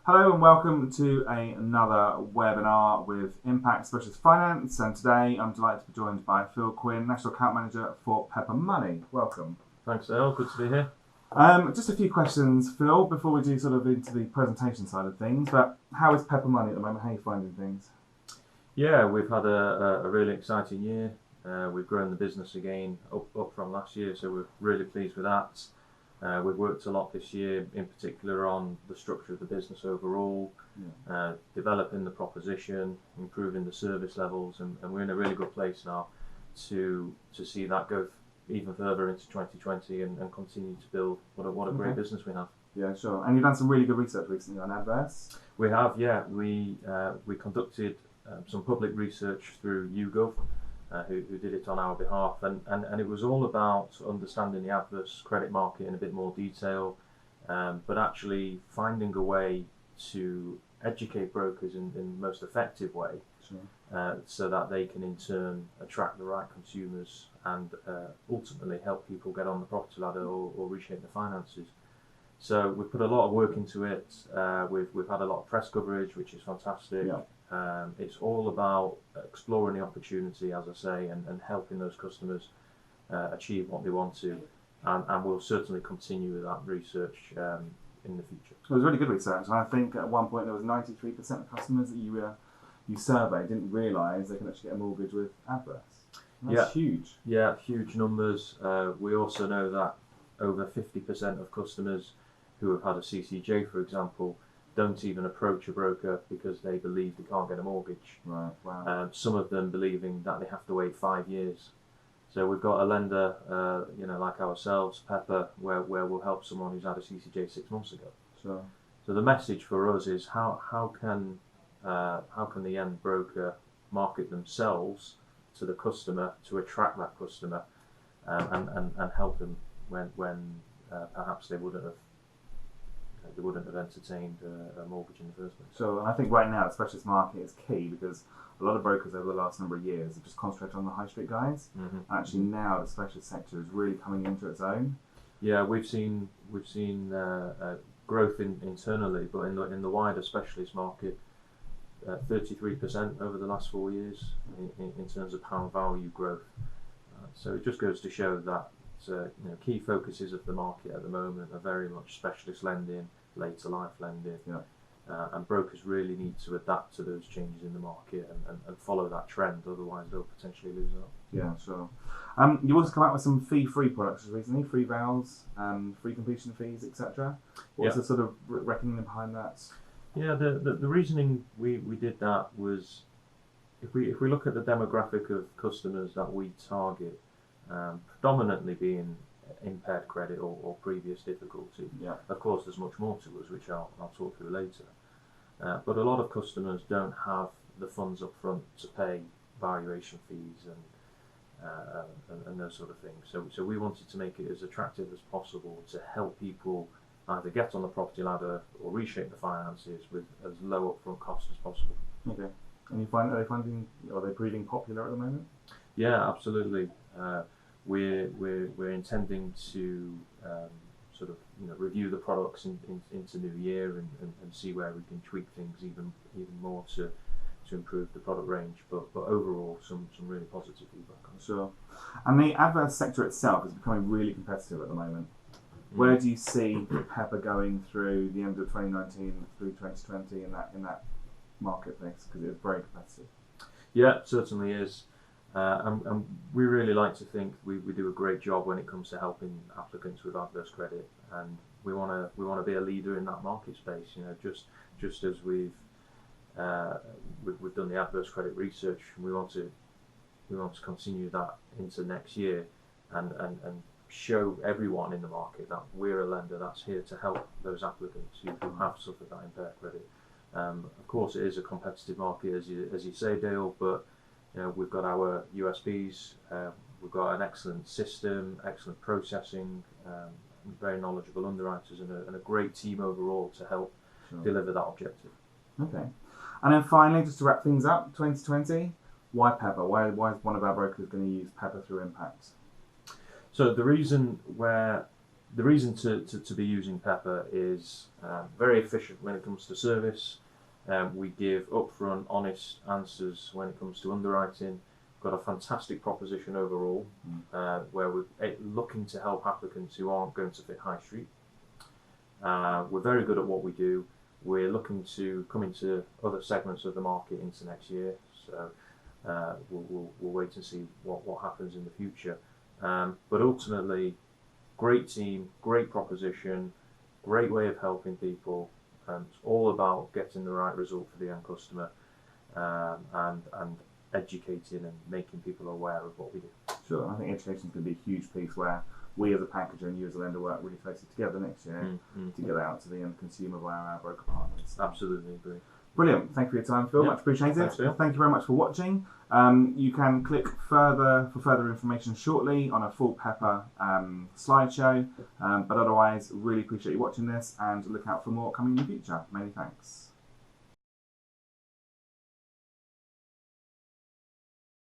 Hello and welcome to another webinar with Impact Specialist Finance, and today I'm delighted to be joined by Phil Quinn, National Account Manager for Pepper Money. Welcome. Thanks, Dale. Good to be here. Just a few questions, Phil, before we do sort of into the presentation side of things. But how is Pepper Money at the moment? How are you finding things? Yeah, we've had a really exciting year. We've grown the business again up from last year, so we're really pleased with that. We've worked a lot this year, in particular on the structure of the business overall, developing the proposition, improving the service levels, and we're in a really good place now to see that go even further into 2020 and continue to build what a great business we have. Yeah, sure. And you've done some really good research recently on adverts. We have, yeah. We conducted some public research through YouGov, who did it on our behalf, and it was all about understanding the adverse credit market in a bit more detail, but actually finding a way to educate brokers in the most effective way, so that they can in turn attract the right consumers and ultimately help people get on the property ladder or reshape their finances. So we've put a lot of work into it. We've had a lot of press coverage, which is fantastic. Yeah. It's all about exploring the opportunity, as I say, and helping those customers achieve what they want to, and we'll certainly continue with that research in the future. It was really good research, and I think at one point there was 93% of customers that you surveyed didn't realise they can actually get a mortgage with adverts. That's huge. Yeah, huge numbers. We also know that over 50% of customers who have had a CCJ, for example, don't even approach a broker because they believe they can't get a mortgage. Right, wow. Some of them believing that they have to wait 5 years. So we've got a lender, like ourselves, Pepper, where we'll help someone who's had a CCJ 6 months ago. Sure. So the message for us is how can the end broker market themselves to the customer to attract that customer, and help them when perhaps they wouldn't have entertained a mortgage in the first place. So I think right now the specialist market is key because a lot of brokers over the last number of years have just concentrated on the high street guys. Actually now the specialist sector is really coming into its own. Yeah, we've seen growth internally, but in the wider specialist market, 33% over the last 4 years in terms of pound value growth. So it just goes to show that key focuses of the market at the moment are very much specialist lending, later life lending, and brokers really need to adapt to those changes in the market and follow that trend, otherwise they'll potentially lose out. Yeah, sure. You also come out with some fee-free products recently, free vows, free completion fees, etc. What's the sort of reckoning behind that? Yeah, the reasoning we did that was if we look at the demographic of customers that we target, predominantly being impaired credit or previous difficulty. Yeah. Of course, there's much more to us, which I'll talk through later. But a lot of customers don't have the funds up front to pay valuation fees and those sort of things. So we wanted to make it as attractive as possible to help people either get on the property ladder or reshape the finances with as low upfront cost as possible. Okay. And are they proving popular at the moment? Yeah, absolutely. We're intending to sort of review the products into new year and see where we can tweak things even more to improve the product range. But overall, some really positive feedback. Sure. And the advert sector itself is becoming really competitive at the moment. Where do you see Pepper going through the end of 2019 through 2020 in that marketplace? Because it's very competitive. Yeah, it certainly is. And we really like to think we do a great job when it comes to helping applicants with adverse credit, and we want to be a leader in that market space. Just as we've done the adverse credit research, we want to continue that into next year and show everyone in the market that we're a lender that's here to help those applicants who have suffered that impaired credit. Of course, it is a competitive market, as you say, Dale, but we've got our USPs, we've got an excellent system, excellent processing, very knowledgeable underwriters, and a great team overall to help deliver that objective. Okay. And then finally, just to wrap things up, 2020, why Pepper? Why is one of our brokers going to use Pepper through Impact? So the reason we're the reason to be using Pepper is very efficient when it comes to service. We give upfront, honest answers when it comes to underwriting. Got a fantastic proposition overall, where we're looking to help applicants who aren't going to fit high street. We're very good at what we do. We're looking to come into other segments of the market into next year, so we'll wait and see what happens in the future. But ultimately, great team, great proposition, great way of helping people. It's all about getting the right result for the end customer, and educating and making people aware of what we do. Sure, I think education is going to be a huge piece where we as a packager and you as a lender work really closely together next year to get out to the end consumer via our broker partners. Absolutely agree. Brilliant. Thank you for your time, Phil. Yeah. Much appreciated. Thanks, Phil. Thank you very much for watching. You can click for further information shortly on a full Pepper slideshow. But otherwise, really appreciate you watching this and look out for more coming in the future. Many thanks.